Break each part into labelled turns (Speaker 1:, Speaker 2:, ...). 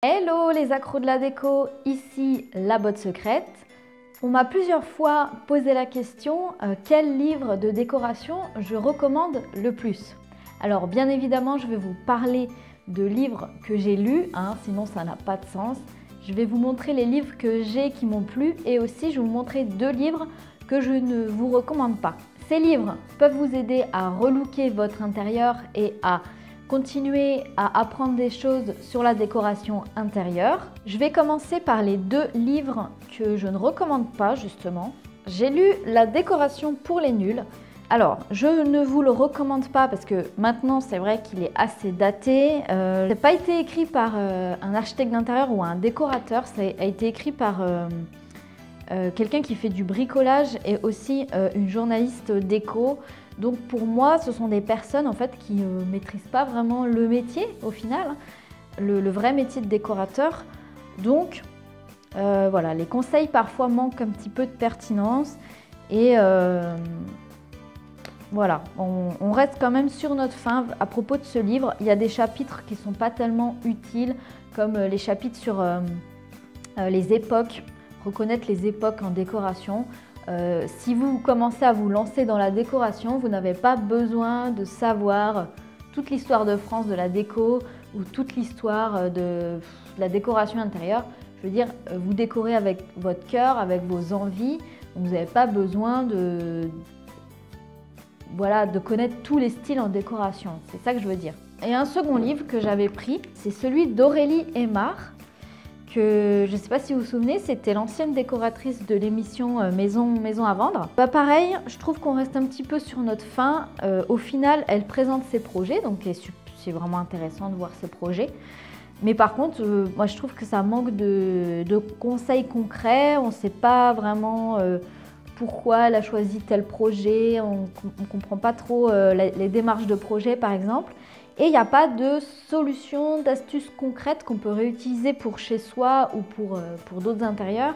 Speaker 1: Hello les accros de la déco, ici la botte secrète. On m'a plusieurs fois posé la question quel livre de décoration je recommande le plus. Alors bien évidemment je vais vous parler de livres que j'ai lus, sinon ça n'a pas de sens. Je vais vous montrer les livres que j'ai qui m'ont plu et aussi je vais vous montrer 2 livres que je ne vous recommande pas. Ces livres peuvent vous aider à relooker votre intérieur et à continuer à apprendre des choses sur la décoration intérieure. Je vais commencer par les 2 livres que je ne recommande pas justement. J'ai lu La décoration pour les nuls. Alors, je ne vous le recommande pas parce que maintenant c'est vrai qu'il est assez daté. Ça n'a pas été écrit par un architecte d'intérieur ou un décorateur, ça a été écrit par quelqu'un qui fait du bricolage et aussi une journaliste déco. Donc pour moi, ce sont des personnes en fait qui ne maîtrisent pas vraiment le métier au final, le vrai métier de décorateur. Donc voilà, les conseils parfois manquent un petit peu de pertinence et voilà, on reste quand même sur notre faim à propos de ce livre. Il y a des chapitres qui ne sont pas tellement utiles comme les chapitres sur les époques, reconnaître les époques en décoration. Si vous commencez à vous lancer dans la décoration, vous n'avez pas besoin de savoir toute l'histoire de France de la déco ou toute l'histoire de la décoration intérieure. Je veux dire, vous décorez avec votre cœur, avec vos envies. Vous n'avez pas besoin de connaître tous les styles en décoration. C'est ça que je veux dire. Et un second livre que j'avais pris, c'est celui d'Aurélie Aymard. Que je ne sais pas si vous vous souvenez, c'était l'ancienne décoratrice de l'émission Maison à vendre. Pareil, je trouve qu'on reste un petit peu sur notre faim. Au final, elle présente ses projets, donc c'est vraiment intéressant de voir ses projets. Mais par contre, moi je trouve que ça manque de conseils concrets. On ne sait pas vraiment pourquoi elle a choisi tel projet. On ne comprend pas trop les démarches de projet par exemple. Et il n'y a pas de solution, d'astuces concrètes qu'on peut réutiliser pour chez soi ou pour d'autres intérieurs.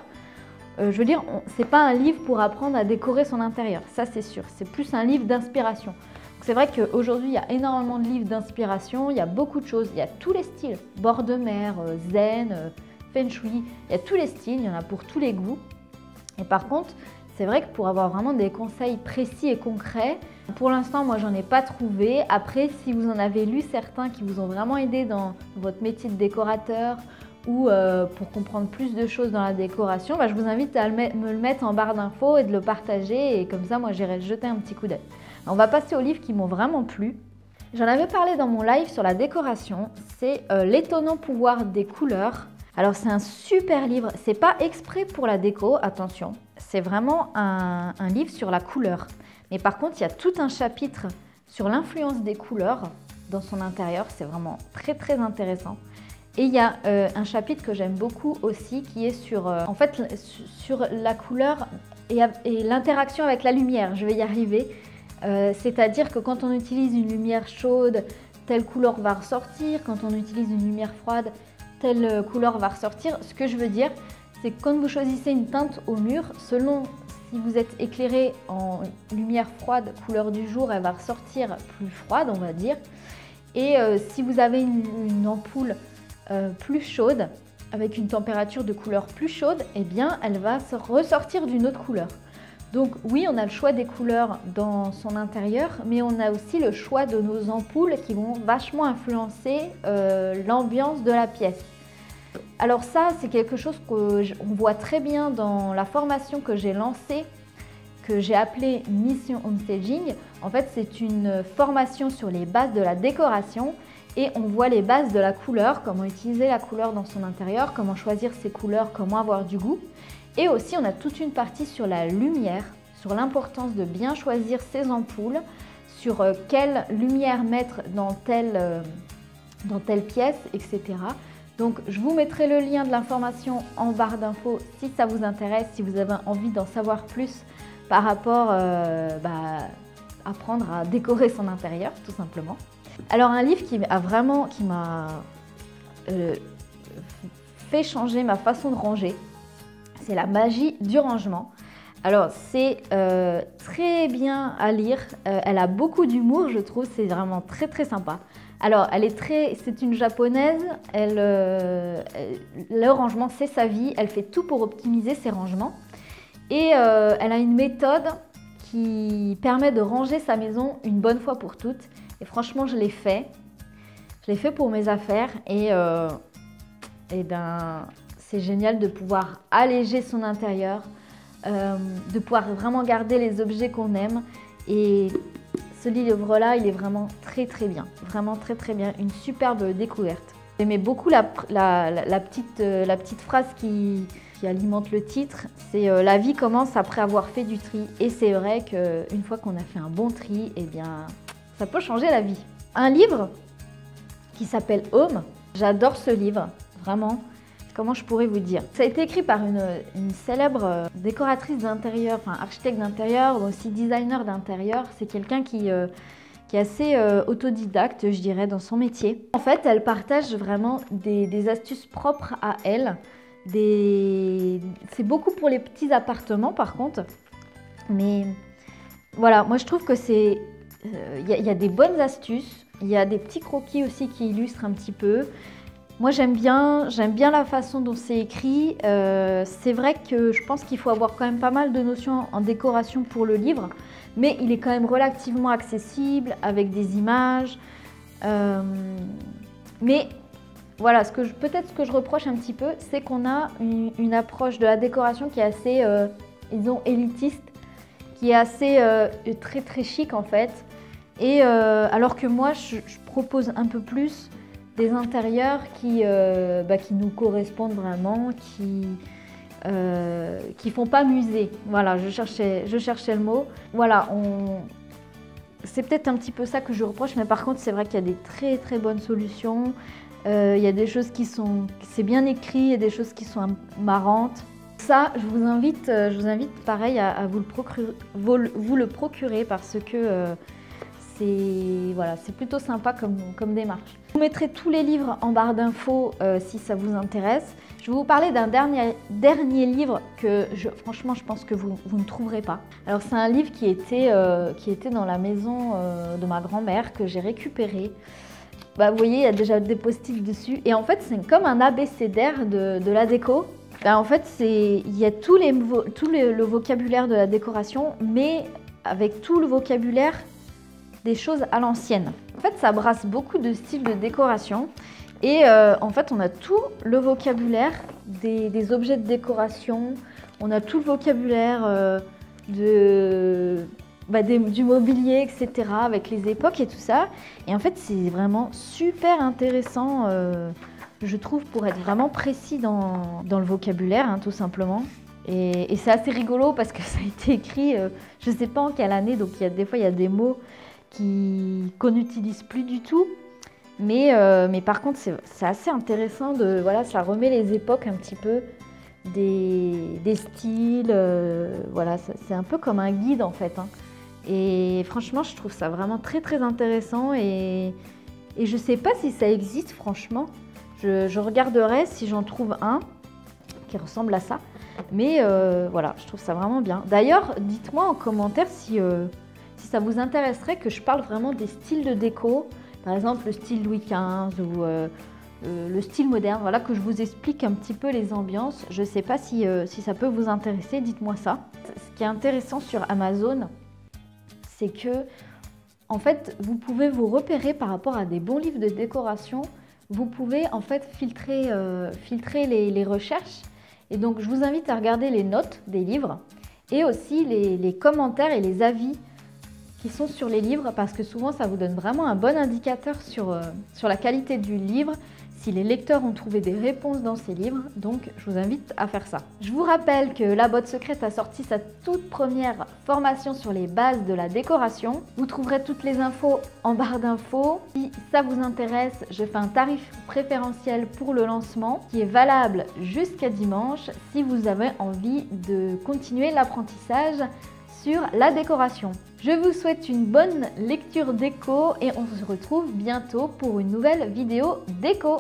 Speaker 1: Je veux dire, ce n'est pas un livre pour apprendre à décorer son intérieur, ça c'est sûr. C'est plus un livre d'inspiration. C'est vrai qu'aujourd'hui, il y a énormément de livres d'inspiration, il y a beaucoup de choses, il y a tous les styles. Bord de mer, zen, feng shui, il y a tous les styles, il y en a pour tous les goûts. Et par contre, c'est vrai que pour avoir vraiment des conseils précis et concrets, pour l'instant, moi, j'en ai pas trouvé. Après, si vous en avez lu certains qui vous ont vraiment aidé dans votre métier de décorateur ou pour comprendre plus de choses dans la décoration, je vous invite à me le mettre en barre d'infos et de le partager. Et comme ça, moi, j'irai jeter un petit coup d'œil. On va passer aux livres qui m'ont vraiment plu. J'en avais parlé dans mon live sur la décoration. C'est L'étonnant pouvoir des couleurs. Alors, c'est un super livre. C'est pas exprès pour la déco, attention. C'est vraiment un livre sur la couleur. Mais par contre, il y a tout un chapitre sur l'influence des couleurs dans son intérieur. C'est vraiment très très intéressant. Et il y a un chapitre que j'aime beaucoup aussi qui est sur la couleur et l'interaction avec la lumière. Je vais y arriver. C'est-à-dire que quand on utilise une lumière chaude, telle couleur va ressortir. Quand on utilise une lumière froide, telle couleur va ressortir. Ce que je veux dire, c'est que quand vous choisissez une teinte au mur, selon si vous êtes éclairé en lumière froide, couleur du jour, elle va ressortir plus froide, on va dire. Et si vous avez une ampoule plus chaude, avec une température de couleur plus chaude, eh bien, elle va ressortir d'une autre couleur. Donc oui, on a le choix des couleurs dans son intérieur, mais on a aussi le choix de nos ampoules qui vont vachement influencer l'ambiance de la pièce. Alors ça, c'est quelque chose qu'on voit très bien dans la formation que j'ai lancée, que j'ai appelée Mission Home Staging. En fait, c'est une formation sur les bases de la décoration et on voit les bases de la couleur, comment utiliser la couleur dans son intérieur, comment choisir ses couleurs, comment avoir du goût. Et aussi, on a toute une partie sur la lumière, sur l'importance de bien choisir ses ampoules, sur quelle lumière mettre dans telle pièce, etc. Donc, je vous mettrai le lien de l'information en barre d'infos si ça vous intéresse, si vous avez envie d'en savoir plus par rapport à apprendre à décorer son intérieur, tout simplement. Alors, un livre qui m'a fait changer ma façon de ranger, c'est La magie du rangement. Alors, c'est très bien à lire. Elle a beaucoup d'humour, je trouve. C'est vraiment très, très sympa. Alors, c'est une japonaise, le rangement c'est sa vie, elle fait tout pour optimiser ses rangements. Et elle a une méthode qui permet de ranger sa maison une bonne fois pour toutes. Et franchement, je l'ai fait. Je l'ai fait pour mes affaires et ben, c'est génial de pouvoir alléger son intérieur, de pouvoir vraiment garder les objets qu'on aime. Et ce livre-là, il est vraiment très très bien. Vraiment très très bien. Une superbe découverte. J'aimais beaucoup la petite phrase qui alimente le titre. C'est la vie commence après avoir fait du tri. Et c'est vrai qu'une fois qu'on a fait un bon tri, eh bien, ça peut changer la vie. Un livre qui s'appelle Home. J'adore ce livre, vraiment. Comment je pourrais vous dire? Ça a été écrit par une célèbre décoratrice d'intérieur, enfin architecte d'intérieur, mais aussi designer d'intérieur. C'est quelqu'un qui est assez autodidacte, je dirais, dans son métier. En fait, elle partage vraiment des astuces propres à elle. C'est beaucoup pour les petits appartements, par contre. Mais voilà, moi je trouve que y a des bonnes astuces. Il y a des petits croquis aussi qui illustrent un petit peu. Moi, j'aime bien la façon dont c'est écrit. C'est vrai que je pense qu'il faut avoir quand même pas mal de notions en décoration pour le livre, mais il est quand même relativement accessible avec des images. Mais voilà, peut-être ce que je reproche un petit peu, c'est qu'on a une approche de la décoration qui est assez, disons, élitiste, qui est assez très très chic en fait. Et alors que moi, je propose un peu plus des intérieurs qui nous correspondent vraiment, qui font pas musée. Voilà, je cherchais le mot. Voilà, c'est peut-être un petit peu ça que je reproche, mais par contre, c'est vrai qu'il y a des très très bonnes solutions. Il y a des choses c'est bien écrit, il y a des choses qui sont marrantes. Ça, je vous invite pareil à vous le procurer parce que c'est plutôt sympa comme démarche. Je vous mettrai tous les livres en barre d'infos si ça vous intéresse. Je vais vous parler d'un dernier livre que franchement je pense que vous ne trouverez pas. Alors c'est un livre qui était dans la maison de ma grand-mère que j'ai récupéré. Bah, vous voyez, il y a déjà des post-it dessus. Et en fait, c'est comme un abécédaire de la déco. Bah, en fait, il y a tout le vocabulaire de la décoration, mais avec tout le vocabulaire des choses à l'ancienne. En fait, ça brasse beaucoup de styles de décoration. Et en fait, on a tout le vocabulaire des objets de décoration. On a tout le vocabulaire du mobilier, etc. avec les époques et tout ça. Et en fait, c'est vraiment super intéressant, je trouve, pour être vraiment précis dans le vocabulaire, hein, tout simplement. Et c'est assez rigolo parce que ça a été écrit, je ne sais pas en quelle année, donc des fois, il y a des mots qu'on n'utilise plus du tout. Mais par contre, c'est assez intéressant voilà, ça remet les époques un petit peu, des styles, voilà, c'est un peu comme un guide en fait, hein. Et franchement, je trouve ça vraiment très très intéressant et je sais pas si ça existe franchement. Je regarderai si j'en trouve un qui ressemble à ça. Mais voilà, je trouve ça vraiment bien. D'ailleurs, dites-moi en commentaire si ça vous intéresserait que je parle vraiment des styles de déco. Par exemple, le style Louis XV ou le style moderne. Voilà, que je vous explique un petit peu les ambiances. Je ne sais pas si ça peut vous intéresser, dites-moi ça. Ce qui est intéressant sur Amazon, c'est que, en fait, vous pouvez vous repérer par rapport à des bons livres de décoration. Vous pouvez, en fait, filtrer les recherches. Et donc, je vous invite à regarder les notes des livres et aussi les commentaires et les avis qui sont sur les livres parce que souvent, ça vous donne vraiment un bon indicateur sur la qualité du livre, si les lecteurs ont trouvé des réponses dans ces livres. Donc, je vous invite à faire ça. Je vous rappelle que La Botte Secrète a sorti sa toute première formation sur les bases de la décoration. Vous trouverez toutes les infos en barre d'infos. Si ça vous intéresse, je fais un tarif préférentiel pour le lancement qui est valable jusqu'à dimanche si vous avez envie de continuer l'apprentissage sur la décoration. Je vous souhaite une bonne lecture déco et on se retrouve bientôt pour une nouvelle vidéo déco.